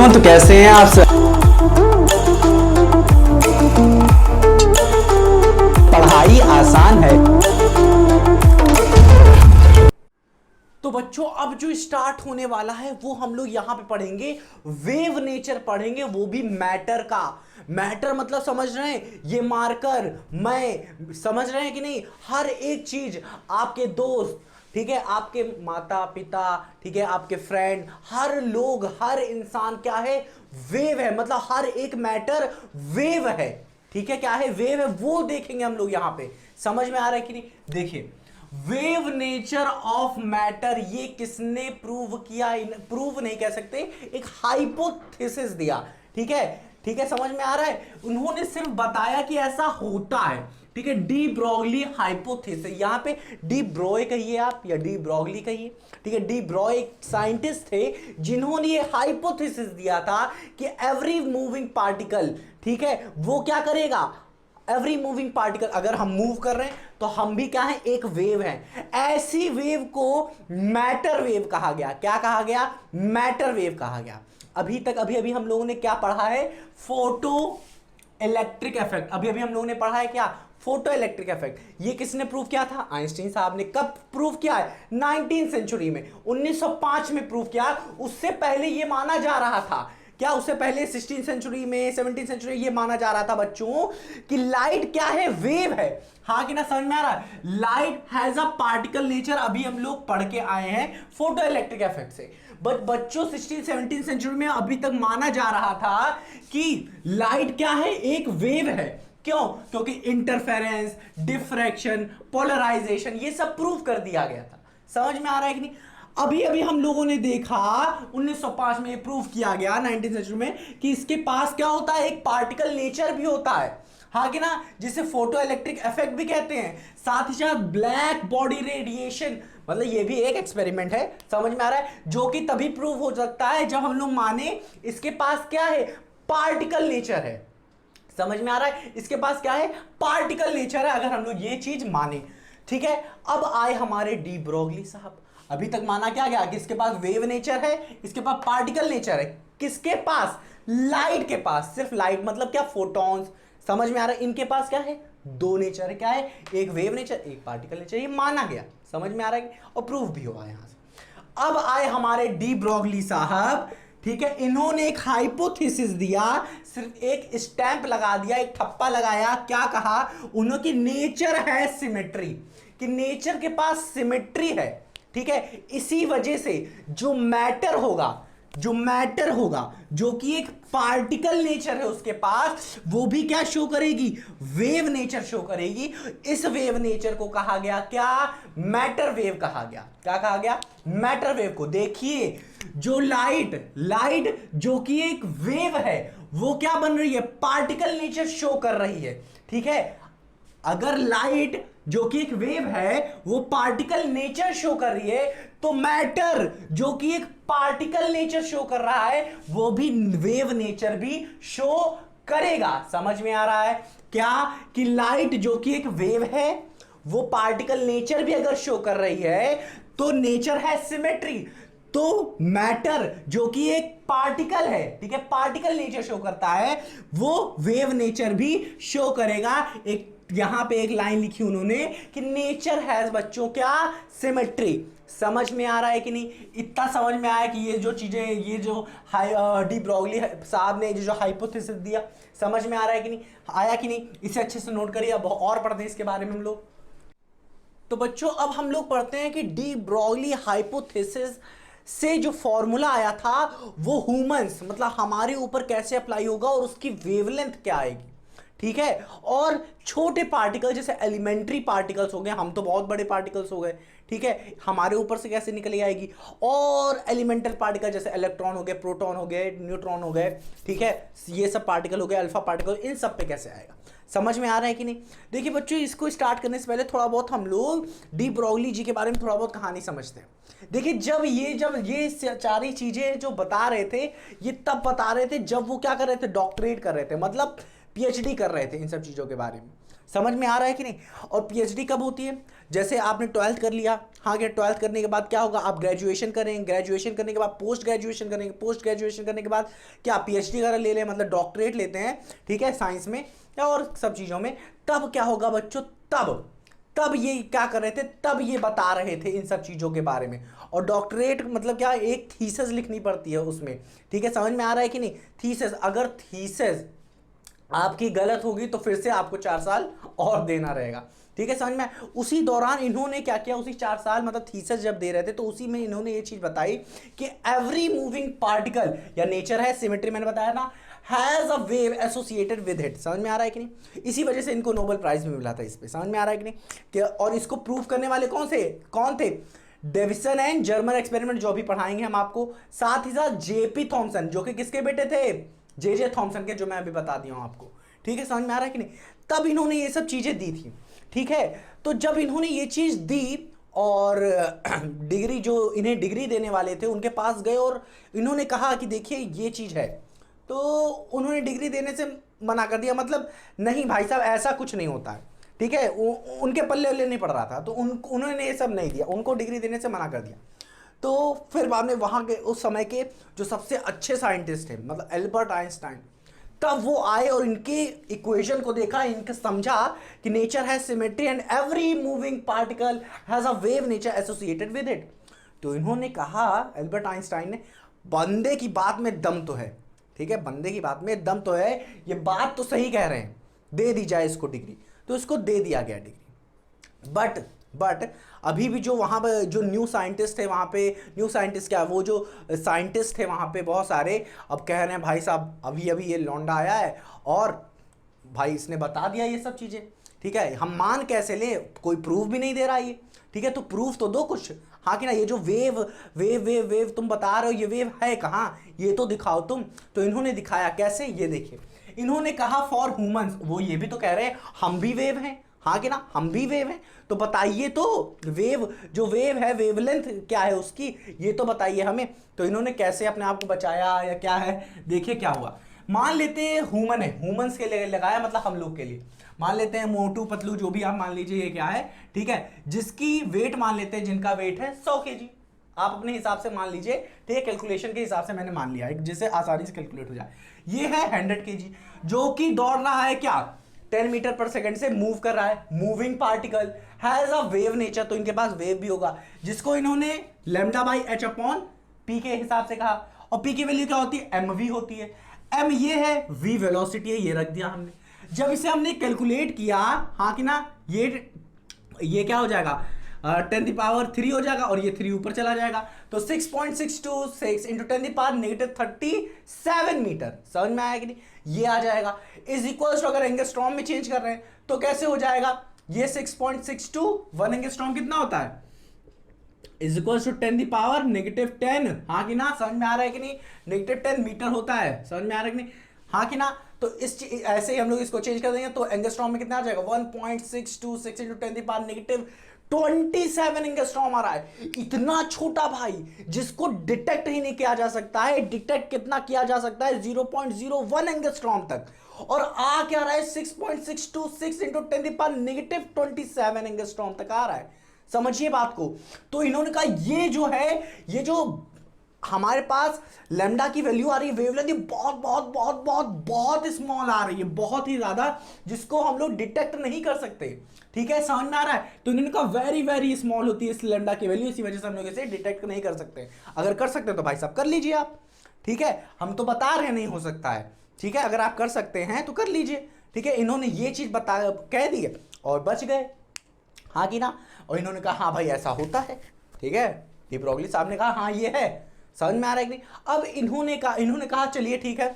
Everyone, तो कैसे हैं आप सब। पढ़ाई आसान है। तो बच्चों, अब जो स्टार्ट होने वाला है वो हम लोग यहां पे पढ़ेंगे, वेव नेचर पढ़ेंगे, वो भी मैटर का। मैटर मतलब समझ रहे हैं, ये मार्कर, मैं समझ रहे हैं कि नहीं, हर एक चीज, आपके दोस्त, ठीक है, आपके माता पिता, ठीक है, आपके फ्रेंड, हर लोग, हर इंसान क्या है, वेव है। मतलब हर एक मैटर वेव है। ठीक है, क्या है, वेव है, वो देखेंगे हम लोग यहां पे। समझ में आ रहा है कि नहीं? देखिए, वेव नेचर ऑफ मैटर, ये किसने प्रूव किया? प्रूव नहीं कह सकते, एक हाइपोथेसिस दिया। ठीक है, ठीक है, समझ में आ रहा है? उन्होंने सिर्फ बताया कि ऐसा होता है। ठीक है, डी ब्रॉगली हाइपोथेसिस, यहां पे डी ब्रॉय कहिए आप या डी ब्रॉगली कहिए। ठीक है, डी ब्रॉय एक साइंटिस्ट थे जिन्होंने ये हाइपोथेसिस दिया था कि एवरी मूविंग पार्टिकल, ठीक है, वो क्या करेगा, एवरी मूविंग पार्टिकल, अगर हम मूव कर रहे हैं तो हम भी क्या है, एक वेव है। ऐसी वेव को मैटर वेव कहा गया। क्या कहा गया? मैटर वेव कहा गया। अभी तक अभी अभी हम लोगों ने क्या पढ़ा है? Photo electric effect. अभी अभी हम लोगों ने पढ़ा है क्या? Photo electric effect. ये किसने प्रूव किया था? आइंस्टीन साहब ने। कब प्रूव किया है? 19th सेंचुरी में, 1905 में प्रूव किया। उससे पहले ये माना जा रहा था, क्या उससे पहले 16th सेंचुरी में, 17th सेंचुरी ये माना जा रहा था बच्चों कि लाइट क्या है, वेव है। हाँ कि ना, समझ में आ रहा है? Light has a particle nature, अभी हम लोग पढ़ के आए हैं फोटो इलेक्ट्रिक इफेक्ट से। बट बच्चों 16th 17th सेंचुरी में अभी तक माना जा रहा था कि लाइट क्या है, एक वेव है। क्यों? क्योंकि इंटरफेरेंस, डिफ्रैक्शन, पोलराइजेशन, ये सब प्रूव कर दिया गया था। समझ में आ रहा है कि नहीं? अभी अभी हम लोगों ने देखा 1905 में प्रूव किया गया, 19th सेंचुरी में, कि इसके पास क्या होता है, एक पार्टिकल नेचर भी होता है। हाँ कि ना, जिसे फोटो इलेक्ट्रिक इफेक्ट भी कहते हैं। साथ ही साथ ब्लैक बॉडी रेडिएशन, मतलब ये भी एक एक्सपेरिमेंट है। समझ में आ रहा है? जो कि तभी प्रूव हो सकता है जब हम लोग माने इसके पास क्या है, पार्टिकल नेचर है। समझ में आ रहा है? इसके पास क्या है, पार्टिकल नेचर है, अगर हम लोग ये चीज माने। ठीक है, अब आए हमारे डी ब्रोगली साहब। अभी तक माना क्या गया कि इसके पास वेव नेचर है, इसके पास पार्टिकल नेचर है। किसके पास? लाइट के पास। सिर्फ लाइट मतलब क्या, फोटॉन्स। समझ में आ रहा है? इनके पास क्या है, दो नेचर है। क्या है? एक वेव नेचर, एक पार्टिकल नेचर। ये माना गया। समझ में आ रहा है? और प्रूफ भी हुआ यहां से। अब आए हमारे डी ब्रोगली साहब। ठीक है, इन्होंने एक हाइपोथेसिस दिया, सिर्फ एक स्टैंप लगा दिया, एक ठप्पा लगाया। क्या कहा उन्होंने? कि नेचर है सिमेट्री, कि नेचर के पास सिमेट्री है। ठीक है, इसी वजह से जो मैटर होगा, जो मैटर होगा, जो कि एक पार्टिकल नेचर है उसके पास, वो भी क्या शो करेगी, वेव नेचर शो करेगी। इस वेव नेचर को कहा गया क्या, मैटर वेव कहा गया। क्या कहा गया? मैटर वेव को। देखिए, जो लाइट लाइट जो कि एक वेव है, वो क्या बन रही है, पार्टिकल नेचर शो कर रही है। ठीक है, अगर लाइट जो कि एक वेव है वो पार्टिकल नेचर शो कर रही है, तो मैटर जो कि एक पार्टिकल नेचर शो कर रहा है, वो भी वेव नेचर भी शो करेगा। समझ में आ रहा है क्या? कि लाइट जो कि एक वेव है, वो पार्टिकल नेचर भी अगर शो कर रही है, तो नेचर है सिमेट्री। तो मैटर जो कि एक पार्टिकल है, ठीक है, पार्टिकल नेचर शो करता है, वो वेव नेचर भी शो करेगा। एक यहां पे एक लाइन लिखी उन्होंने कि नेचर हैज, बच्चों क्या, सिमेट्री। समझ में आ रहा है कि नहीं? इतना समझ में आया कि ये जो चीजें, ये जो डी ब्रोगली साहब ने जो हाइपोथेसिस दिया, समझ में आ रहा है कि नहीं, आया कि नहीं? इसे अच्छे से नोट करिए। अब और पढ़ते हैं इसके बारे में हम लोग। तो बच्चों, अब हम लोग पढ़ते हैं कि डी ब्रोगली हाइपोथेसिस से जो फॉर्मूला आया था, वो ह्यूमंस मतलब हमारे ऊपर कैसे अप्लाई होगा और उसकी वेवलेंथ क्या आएगी। ठीक है, और छोटे पार्टिकल जैसे एलिमेंट्री पार्टिकल्स हो गए, हम तो बहुत बड़े पार्टिकल्स हो गए, ठीक है, हमारे ऊपर से कैसे निकल आएगी। और एलिमेंटल पार्टिकल जैसे इलेक्ट्रॉन हो गए, प्रोटॉन हो गए, न्यूट्रॉन हो गए, ठीक है, ये सब पार्टिकल हो गए, अल्फा पार्टिकल, इन सब पे कैसे आएगा। समझ में आ रहा है कि नहीं? देखिए बच्चों, इसको स्टार्ट करने से पहले थोड़ा बहुत हम लोग डी ब्रोगली जी के बारे में थोड़ा बहुत कहानी समझते हैं। देखिए, जब ये सारी चीजें जो बता रहे थे, ये तब बता रहे थे जब वो क्या कर रहे थे, डॉक्टरेट कर रहे थे, मतलब पीएचडी कर रहे थे इन सब चीजों के बारे में। समझ में आ रहा है कि नहीं। और पीएचडी कब होती है, जैसे आपने 12th कर लिया, हाँ क्या 12th करने के बाद क्या होगा, आप ग्रेजुएशन करेंगे, ग्रेजुएशन करने के बाद पोस्ट ग्रेजुएशन करेंगे, पोस्ट ग्रेजुएशन करने के बाद क्या पीएचडी वगैरह ले लें, मतलब डॉक्टरेट लेते हैं, ठीक है, साइंस में या और सब चीज़ों में। तब क्या होगा बच्चों, तब ये क्या कर रहे थे, तब ये बता रहे थे इन सब चीज़ों के बारे में। और डॉक्टरेट मतलब क्या, एक थीसिस लिखनी पड़ती है उसमें, ठीक है, समझ में आ रहा है कि नहीं। थीसिस, अगर थीसिस आपकी गलत होगी तो फिर से आपको 4 साल और देना रहेगा, ठीक है, समझ में। उसी दौरान इन्होंने क्या किया, उसी 4 साल मतलब थीसिस जब दे रहे थे तो उसी में इन्होंने ये चीज बताई कि एवरी मूविंग पार्टिकल, या नेचर है सिमेट्री मैंने बताया ना, has a wave associated with it. समझ में आ रहा है कि नहीं। इसी वजह से इनको नोबेल प्राइज भी मिला था इस पे, समझ में आ रहा है कि नहीं कि, और इसको प्रूव करने वाले कौन थे, डेविसन एंड जर्मन एक्सपेरिमेंट, जो भी पढ़ाएंगे हम आपको। साथ ही साथ जेपी थॉमसन, जो कि किसके बेटे थे, जे थॉमसन के, जो मैं अभी बता दिया हूं आपको, ठीक है, समझ में आ रहा है कि नहीं। तब इन्होंने ये सब चीजें दी थी, ठीक है। तो जब इन्होंने ये चीज दी और डिग्री, जो इन्हें डिग्री देने वाले थे उनके पास गए और इन्होंने कहा कि देखिए ये चीज है, तो उन्होंने डिग्री देने से मना कर दिया, मतलब नहीं भाई साहब ऐसा कुछ नहीं होता है, ठीक है। उनके पल्ले वल्ले नहीं पड़ रहा था, तो उन्होंने ये सब नहीं दिया, उनको डिग्री देने से मना कर दिया। तो फिर बाद में वहाँ के उस समय के जो सबसे अच्छे साइंटिस्ट थे, मतलब एल्बर्ट आइंस्टाइन, तब वो आए और इनके इक्वेशन को देखा, इनके समझा कि nature has symmetry and every moving particle has a wave nature associated with it. तो इन्होंने कहा, एल्बर्ट आइंस्टाइन ने, बंदे की बात में दम तो है, ठीक है, बंदे की बात में दम तो है, ये बात तो सही कह रहे हैं, दे दी जाए इसको डिग्री। तो इसको दे दिया गया डिग्री। बट अभी भी जो वहाँ पे जो न्यू साइंटिस्ट थे, वहाँ पे न्यू साइंटिस्ट क्या, वो जो साइंटिस्ट थे वहाँ पे बहुत सारे, अब कह रहे हैं भाई साहब अभी अभी ये लौंडा आया है और भाई इसने बता दिया ये सब चीज़ें, ठीक है, हम मान कैसे ले, कोई प्रूफ भी नहीं दे रहा ये, ठीक है, तो प्रूफ तो दो कुछ, हाँ कि ना। ये जो वेव वेव वेव वेव तुम बता रहे हो, ये वेव है कहाँ, ये तो दिखाओ तुम। तो इन्होंने दिखाया कैसे, ये देखिए, इन्होंने कहा फॉर ह्यूमंस, वो ये भी तो कह रहे हैं हम भी वेव हैं, हाँ कि ना, हम भी वेव हैं, तो बताइए तो वेव, जो वेव है वेवलेंथ क्या है उसकी, ये तो बताइए हमें। तो इन्होंने कैसे अपने आप को बचाया या क्या है, देखिए क्या हुआ। मान लेते हैं ह्यूमन है, ह्यूमंस के लिए लगाया, मतलब हम लोग के लिए, मान लेते हैं मोटू पतलू जो भी आप मान लीजिए ये क्या है, ठीक है, जिसकी वेट मान लेते हैं, जिनका वेट है 100 kg, आप अपने हिसाब से मान लीजिए, ठीक है, कैलकुलेशन के हिसाब से मैंने मान लिया है जिससे आसानी से कैलकुलेट हो जाए। ये है 100 kg, जो कि दौड़ रहा है क्या, 10 मीटर पर सेकंड से मूव कर रहा है, moving particle has a wave nature, तो इनके पास वेव भी होगा, जिसको इन्होंने lambda by H upon P के हिसाब से कहा। और पी की वैल्यू क्या होती है, एम वी होती है, एम ये है, वी वेलोसिटी है, ये रख दिया हमने। जब इसे हमने कैलकुलेट किया, हाँ कि ना, ये क्या हो जाएगा, 10⁻³ हो जाएगा, और ये 3 ऊपर चला जाएगा, तो 6.626 इंटू 10⁻⁻37 मीटर, समझ में आया कि नहीं, ये आ जाएगा। इज इक्वल्स टू, अगर एंगस्ट्रॉम में चेंज कर रहे हैं तो कैसे हो जाएगा, ये 6.62, 1 एंगस्ट्रॉम कितना होता है, इज इक्वल्स टू 10⁻⁻10, हाँ कि ना, समझ में आ रहा है कि नहीं, -10 मीटर होता है, समझ में आ रहा है कि नहीं, हाँ कि ना। तो इस ऐसे ही हम लोग इसको चेंज कर देंगे तो एंगस्ट्रॉम में कितना आ जाएगा, 1.626 इंटू 10⁻⁻27 एंगस्ट्रॉम आ रहा है। इतना छोटा भाई, जिसको डिटेक्ट ही नहीं किया जा सकता है, डिटेक्ट कितना किया जा सकता है, 0.01 एंगस्ट्रॉम तक, और आ क्या रहा है 6.626 इंटू 10⁻⁻27 एंगस्ट्रॉम तक आ रहा है, समझिए बात को। तो इन्होंने कहा ये जो है, ये जो हमारे पास लैम्डा की वैल्यू आ रही है, वेवलेंथ, ये बहुत बहुत बहुत बहुत बहुत स्मॉल आ रही है, बहुत ही ज्यादा, जिसको हम लोग डिटेक्ट नहीं कर सकते, ठीक है, समझ में आ रहा है। तो इन्होंने कहा वेरी वेरी स्मॉल होती है इस लैम्डा की वैल्यू, इसी वजह से हम लोग इसे डिटेक्ट नहीं कर सकते। अगर कर सकते हैं तो भाई साहब कर लीजिए आप, ठीक है, हम तो बता रहे हैं नहीं हो सकता है, ठीक है, अगर आप कर सकते हैं तो कर लीजिए, ठीक है। इन्होंने ये चीज बता कह दी और बच गए, हाँ कि ना। और इन्होंने कहा हाँ भाई ऐसा होता है, ठीक है, डी ब्रोगली साहब ने कहा हाँ ये है, समझ में आ रहा है कि नहीं। अब इन्होंने कहा चलिए ठीक है,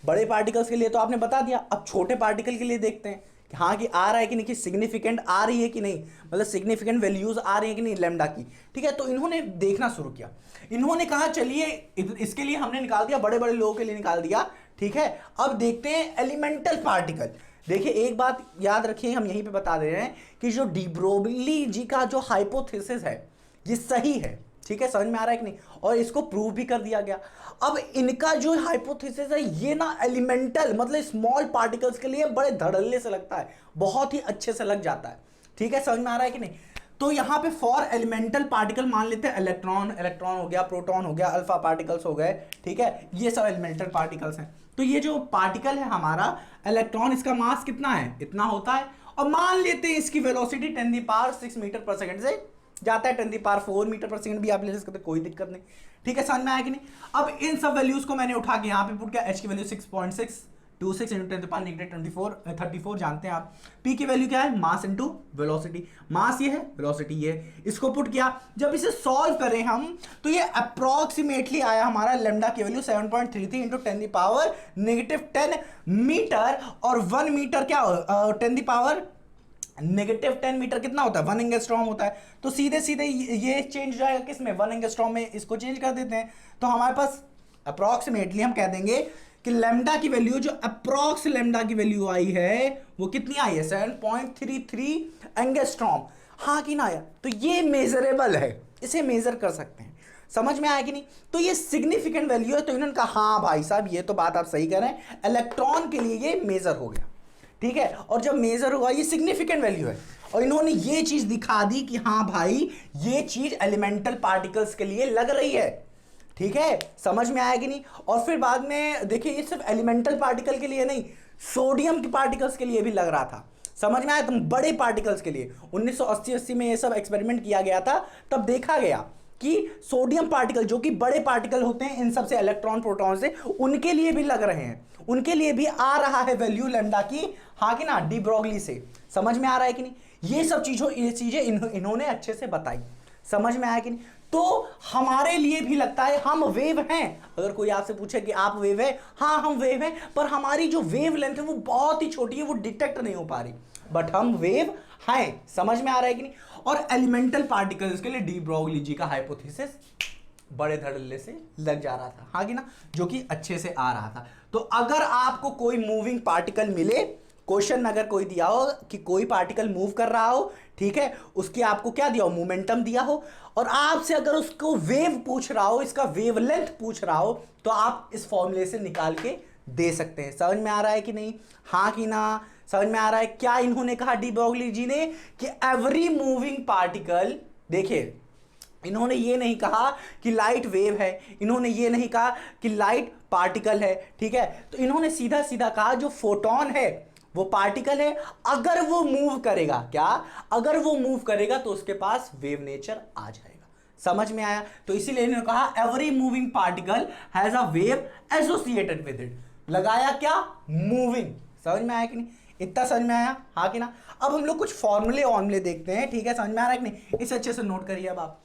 बड़े पार्टिकल्स के लिए तो आपने बता दिया, अब छोटे पार्टिकल के लिए देखते हैं कि हाँ कि आ रहा है कि नहीं, कि सिग्निफिकेंट आ रही है कि नहीं, मतलब सिग्निफिकेंट वैल्यूज आ रही है कि नहीं लैम्डा की, ठीक है। तो इन्होंने देखना शुरू किया, इन्होंने कहा चलिए इसके लिए हमने निकाल दिया, बड़े बड़े लोगों के लिए निकाल दिया, ठीक है। अब देखते हैं एलिमेंटल पार्टिकल। देखिए एक बात याद रखिए, हम यहीं पे बता दे रहे हैं कि जो डी ब्रोगली जी का जो हाइपोथेसिस है ये सही है, ठीक है, समझ में आ रहा है कि नहीं, और इसको प्रूव भी कर दिया गया। अब इनका जो हाइपोथेसिस है ये ना एलिमेंटल मतलब स्मॉल पार्टिकल्स के लिए बड़े धड़ल्ले से लगता है, बहुत ही अच्छे से लग जाता है, ठीक है, समझ में आ रहा है कि नहीं। तो यहां पे फॉर एलिमेंटल पार्टिकल मान लेते हैं इलेक्ट्रॉन, इलेक्ट्रॉन हो गया, प्रोटॉन हो गया, अल्फा पार्टिकल्स हो गए, ठीक है, ये सब एलिमेंटल पार्टिकल्स हैं। तो ये जो पार्टिकल है हमारा इलेक्ट्रॉन, इसका मास कितना है, इतना होता है, और मान लेते हैं इसकी वेलोसिटी 10⁶ मीटर पर सेकंड से जाता है, 10⁴ मीटर पर सेकंड भी आप ले सकते, कोई दिक्कत नहीं, ठीक है, समझ में आया कि नहीं। अब इन सब वैल्यूज को मैंने उठा के यहाँ पे पुट किया, एच की वैल्यू 6.626 इंटू 10⁻⁻²4 जानते हैं आप। पी की वैल्यू क्या है, मास इंटू वेलोसिटी, मास ये है, वेलोसिटी ये है, इसको पुट किया। जब इसे सॉल्व करें हम तो ये अप्रोक्सीमेटली आया हमारा लेमडा की वैल्यू 7.33 इंटू 10⁻⁻10 मीटर, और 1 मीटर क्या 10⁻⁻10 मीटर कितना होता है, 1 एंगस्ट्रॉम होता है। तो सीधे सीधे ये चेंज जाएगा किसमें, 1 एंगस्ट्रॉम में, इसको चेंज कर देते हैं। तो हमारे पास अप्रोक्सीमेटली हम कह देंगे कि लेमडा की वैल्यू, जो अप्रोक्स लेमडा की वैल्यू आई है वो कितनी आई है, 7.33 एंगस्ट्रॉम, हाँ कि ना आया। तो ये मेजरेबल है, इसे मेजर कर सकते हैं, समझ में आया कि नहीं। तो ये सिग्निफिकेंट वैल्यू है। तो इन्होंने कहा हाँ भाई साहब ये तो बात आप सही कह रहे हैं, इलेक्ट्रॉन के लिए ये मेजर हो गया, ठीक है, और जब मेजर हुआ ये सिग्निफिकेंट वैल्यू है, और इन्होंने ये चीज दिखा दी कि हाँ भाई ये चीज एलिमेंटल पार्टिकल्स के लिए लग रही है, ठीक है, समझ में आया कि नहीं। और फिर बाद में देखिए ये सिर्फ एलिमेंटल पार्टिकल के लिए नहीं, सोडियम के पार्टिकल्स के लिए भी लग रहा था, समझ में आया, तुम बड़े पार्टिकल्स के लिए 1980 में ये सब एक्सपेरिमेंट किया गया था, तब देखा गया कि सोडियम पार्टिकल जो कि बड़े पार्टिकल होते हैं इन सब से, इलेक्ट्रॉन प्रोटॉन से, उनके लिए भी लग रहे हैं, उनके लिए भी आ रहा है वैल्यू लेमडा की, हाँ कि ना, डी ब्रोगली से, समझ में आ रहा है कि नहीं। ये सब चीजें इन्होंने अच्छे से बताई, समझ में आया कि नहीं। तो हमारे लिए भी लगता है हम वेव हैं। अगर कोई आपसे पूछे कि आप वेव है, हाँ हम वेव हैं, पर हमारी जो वेव लेंथ है वो बहुत ही छोटी है, वो डिटेक्ट नहीं हो पा रही, बट हम वेव हैं, समझ में आ रहा है कि नहीं। और एलिमेंटल पार्टिकल्स के लिए डी ब्रोगली जी का हाइपोथेसिस बड़े धड़ल्ले से लग जा रहा था, हाँ कि ना, जो कि अच्छे से आ रहा था। तो अगर आपको कोई मूविंग पार्टिकल मिले, क्वेश्चन में अगर कोई दिया हो कि कोई पार्टिकल मूव कर रहा हो, ठीक है, उसकी आपको क्या दिया हो, मोमेंटम दिया हो, और आपसे अगर उसको वेव पूछ रहा हो, इसका वेवलेंथ पूछ रहा हो, तो आप इस फॉर्मूले से निकाल के दे सकते हैं। समझ में आ रहा है कि नहीं, हाँ कि ना, समझ में आ रहा है। क्या इन्होंने कहा डी ब्रोगली जी ने कि एवरी मूविंग पार्टिकल, देखिए इन्होंने ये नहीं कहा कि लाइट वेव है, इन्होंने ये नहीं कहा कि लाइट पार्टिकल है, ठीक है, तो इन्होंने सीधा सीधा कहा जो फोटोन है वो पार्टिकल है, अगर वो मूव करेगा, क्या, अगर वो मूव करेगा तो उसके पास वेव नेचर आ जाएगा, समझ में आया। तो इसीलिए इन्होंने कहा every moving particle has a wave associated with it, लगाया क्या, मूविंग, समझ में आया कि नहीं, इतना समझ में आया, हाँ कि ना। अब हम लोग कुछ फॉर्मूले देखते हैं, ठीक है, समझ में आ रहा है कि नहीं, इसे अच्छे से नोट करिए अब आप।